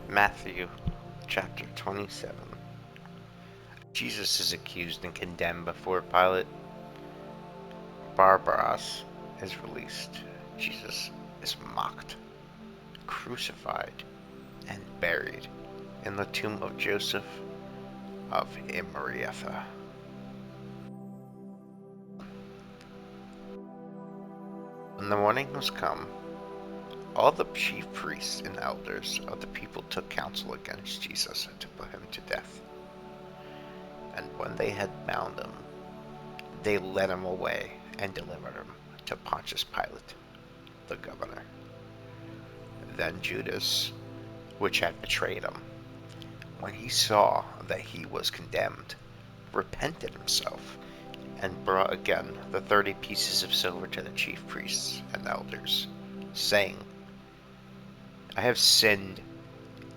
Matthew chapter 27. Jesus is accused and condemned before Pilate. Barabbas is released. Jesus is mocked, crucified, and buried in the tomb of Joseph of Arimathea. When the morning was come, all the chief priests and elders of the people took counsel against Jesus to put him to death. And when they had bound him, they led him away and delivered him to Pontius Pilate, the governor. Then Judas, which had betrayed him, when he saw that he was condemned, repented himself, and brought again the 30 pieces of silver to the chief priests and elders, saying, I have sinned,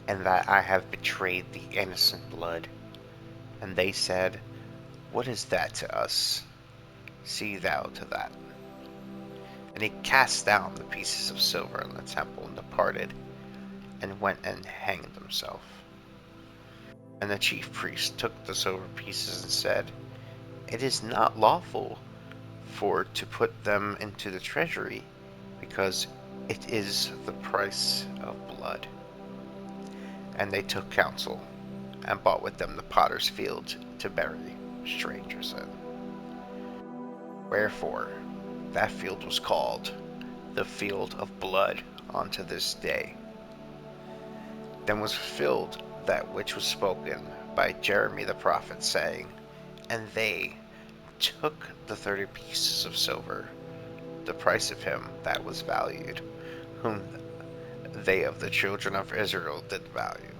and that I have betrayed the innocent blood. And they said, What is that to us? See thou to that. And he cast down the pieces of silver in the temple and departed, and went and hanged himself. And the chief priest took the silver pieces and said, It is not lawful for to put them into the treasury, because it is the price of blood. And they took counsel, and bought with them the potter's field to bury strangers in. Wherefore that field was called the field of blood unto this day. Then was fulfilled that which was spoken by Jeremy the prophet, saying, And they took the 30 pieces of silver, the price of him that was valued, whom they of the children of Israel did value,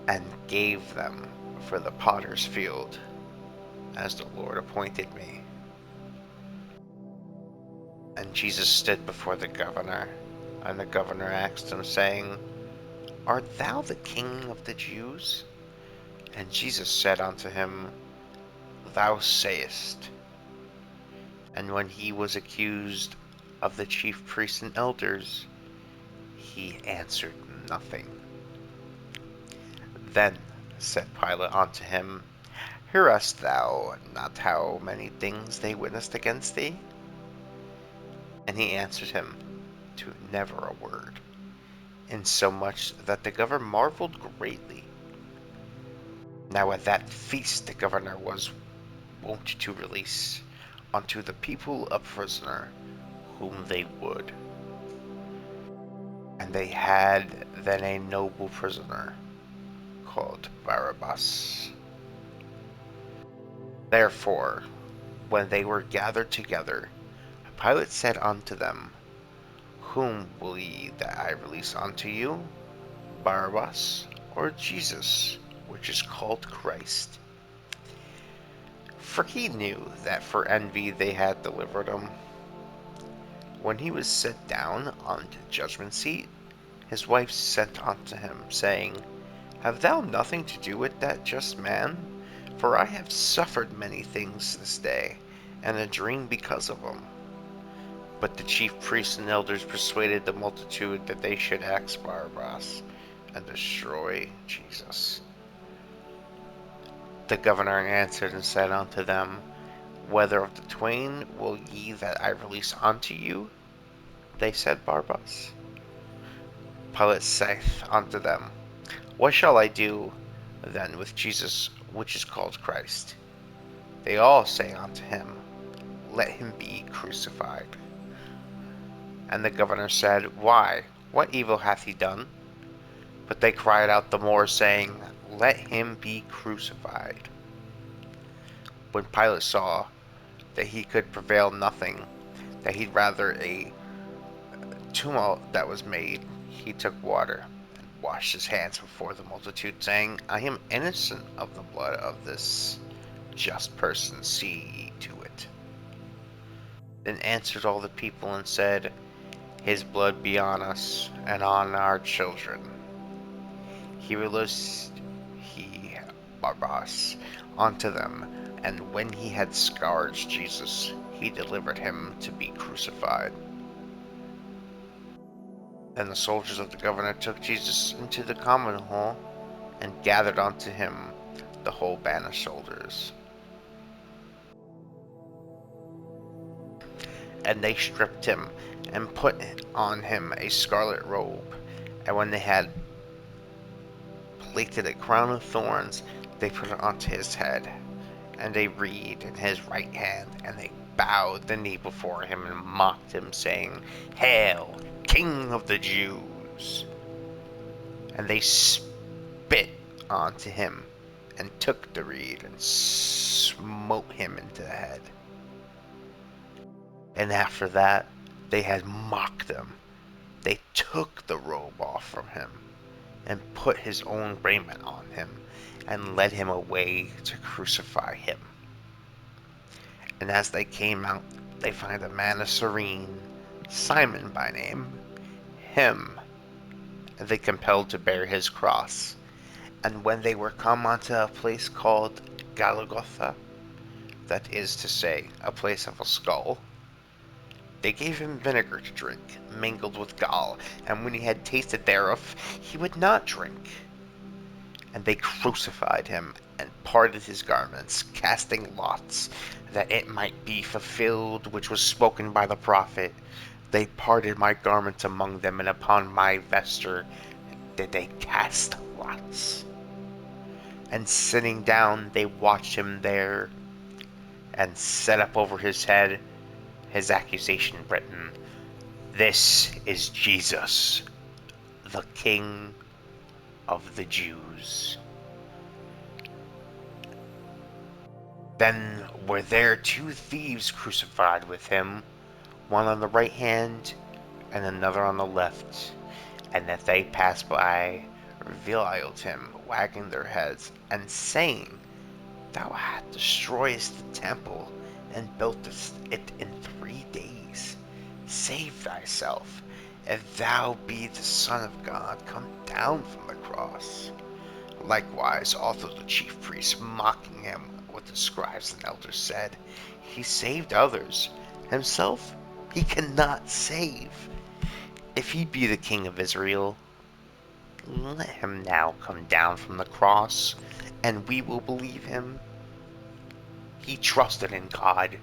and gave them for the potter's field, as the Lord appointed me. And Jesus stood before the governor, and the governor asked him, saying, Art thou the king of the Jews? And Jesus said unto him, Thou sayest. And when he was accused of the chief priests and elders, he answered nothing. Then said Pilate unto him, Hearest thou not how many things they witnessed against thee? And he answered him, To never a word, insomuch that the governor marveled greatly. Now at that feast the governor was wont to release unto the people a prisoner whom they would. And they had then a noble prisoner called Barabbas. Therefore, when they were gathered together, Pilate said unto them, Whom will ye that I release unto you, Barabbas, or Jesus, which is called Christ? For he knew that for envy they had delivered him. When he was set down on the judgment seat, his wife sent unto him, saying, Have thou nothing to do with that just man? For I have suffered many things this day, and a dream because of him. But the chief priests and elders persuaded the multitude that they should ask Barabbas, and destroy Jesus. The governor answered and said unto them, Whether of the twain will ye that I release unto you? They said, Barabbas. Pilate saith unto them, What shall I do then with Jesus, which is called Christ? They all say unto him, Let him be crucified. And the governor said, Why? What evil hath he done? But they cried out the more, saying, Let him be crucified. When Pilate saw that he could prevail nothing, that he'd rather a tumult that was made, he took water and washed his hands before the multitude, saying, I am innocent of the blood of this just person, see ye to it. Then answered all the people and said, His blood be on us and on our children. He released Barabbas unto them, and when he had scourged Jesus, he delivered him to be crucified. And the soldiers of the governor took Jesus into the common hall, and gathered unto him the whole band of soldiers. And they stripped him, and put on him a scarlet robe. And when they had plaited a crown of thorns, they put it onto his head, and a reed in his right hand, and they bowed the knee before him and mocked him, saying, Hail, King of the Jews! And they spit onto him, and took the reed, and smote him into the head. And after that, they had mocked him. They took the robe off from him, and put his own raiment on him, and led him away to crucify him. And as they came out, they find a man of Cyrene, Simon by name. Him they compelled to bear his cross. And when they were come unto a place called Golgotha, that is to say, a place of a skull, they gave him vinegar to drink, mingled with gall, and when he had tasted thereof, he would not drink. And they crucified him, and parted his garments, casting lots, that it might be fulfilled which was spoken by the prophet. They parted my garments among them, and upon my vesture did they cast lots. And sitting down, they watched him there, and set up over his head his accusation written, This is Jesus, the King of the Jews. Then were there two thieves crucified with him, one on the right hand, and another on the left. And as they passed by, reviled him, wagging their heads, and saying, Thou hast destroyed the temple, and builtest it in 3 days. Save thyself. If thou be the Son of God, come down from the cross. Likewise also the chief priests, mocking him with the scribes and elders, said, He saved others. Himself he cannot save. If he be the King of Israel, let him now come down from the cross, and we will believe him. He trusted in God.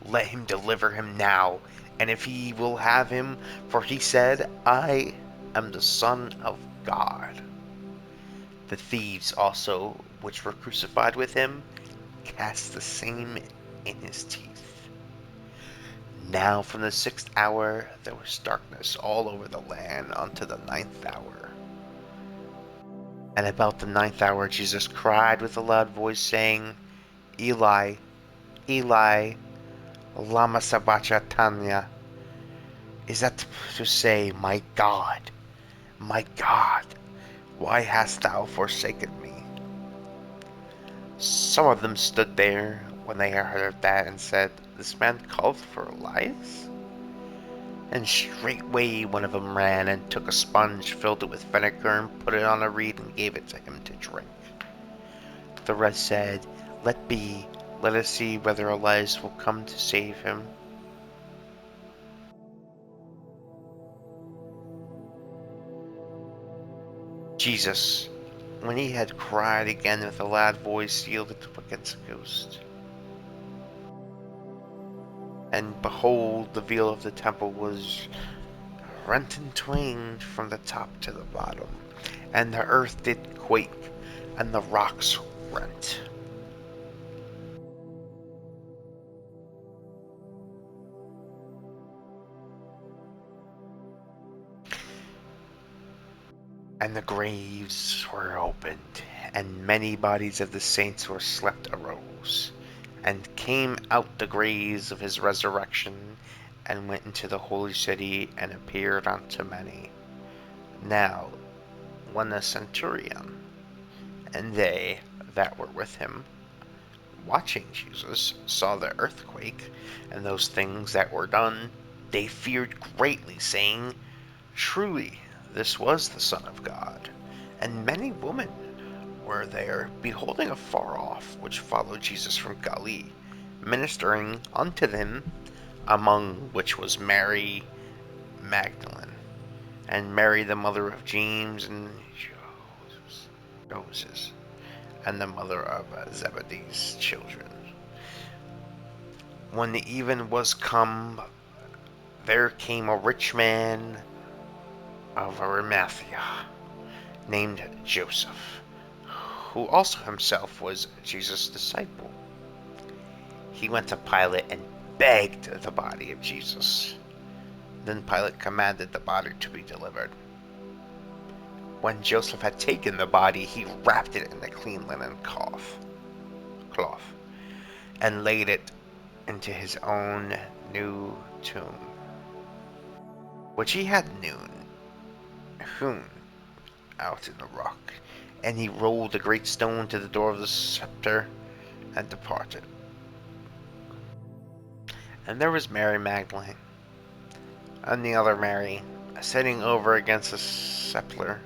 Let him deliver him now, and if he will have him, for he said, I am the Son of God. The thieves also, which were crucified with him, cast the same in his teeth. Now from the 6th hour there was darkness all over the land unto the 9th hour. And about the 9th hour Jesus cried with a loud voice, saying, Eli, Eli, lama sabachthani? Is that to say, my God, why hast thou forsaken me? Some of them stood there when they heard that, and said, This man called for Elias? And straightway one of them ran, and took a sponge, filled it with vinegar, and put it on a reed, and gave it to him to drink. The rest said, Let be, let us see whether Elias will come to save him. Jesus, when he had cried again with a loud voice, yielded up against the ghost. And behold, the veil of the temple was rent in twain from the top to the bottom, and the earth did quake, and the rocks rent. And the graves were opened, and many bodies of the saints who were slept arose, and came out the graves of his resurrection, and went into the holy city, and appeared unto many. Now, when the centurion and they that were with him, watching Jesus, saw the earthquake, and those things that were done, they feared greatly, saying, Truly, this was the Son of God. And many women were there, beholding afar off, which followed Jesus from Galilee, ministering unto them, among which was Mary Magdalene, and Mary, the mother of James and Joseph, and the mother of Zebedee's children. When the even was come, there came a rich man of Arimathea, named Joseph, who also himself was Jesus' disciple. He went to Pilate and begged the body of Jesus. Then Pilate commanded the body to be delivered. When Joseph had taken the body, he wrapped it in a clean linen cloth, and laid it into his own new tomb, which he had hewn out in the rock. And he rolled a great stone to the door of the sepulchre and departed. And there was Mary Magdalene, and the other Mary, sitting over against the sepulchre.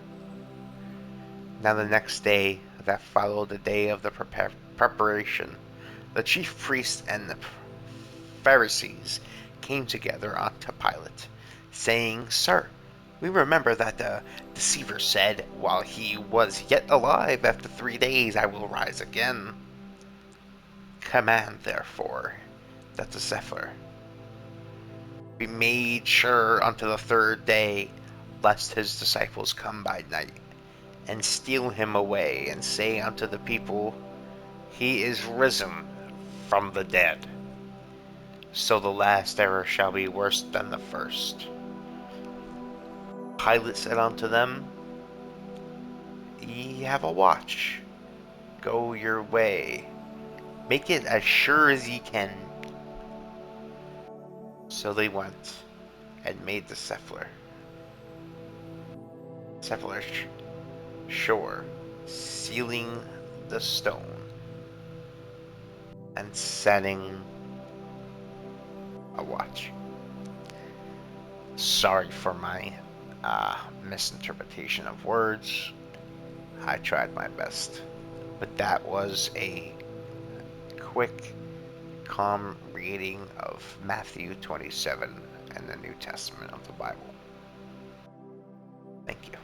Now the next day that followed the day of the preparation, the chief priests and the Pharisees came together unto Pilate, saying, Sir, we remember that the deceiver said, while he was yet alive, after 3 days I will rise again. Command, therefore, that the sepulchre be made sure unto the 3rd day, lest his disciples come by night, and steal him away, and say unto the people, He is risen from the dead. So the last error shall be worse than the first. Pilate said unto them, Ye have a watch. Go your way. Make it as sure as ye can. So they went and made the sepulchre sure, sealing the stone and setting a watch. Sorry for my misinterpretation of words. I tried my best. But that was a quick, calm reading of Matthew 27 and the New Testament of the Bible. Thank you.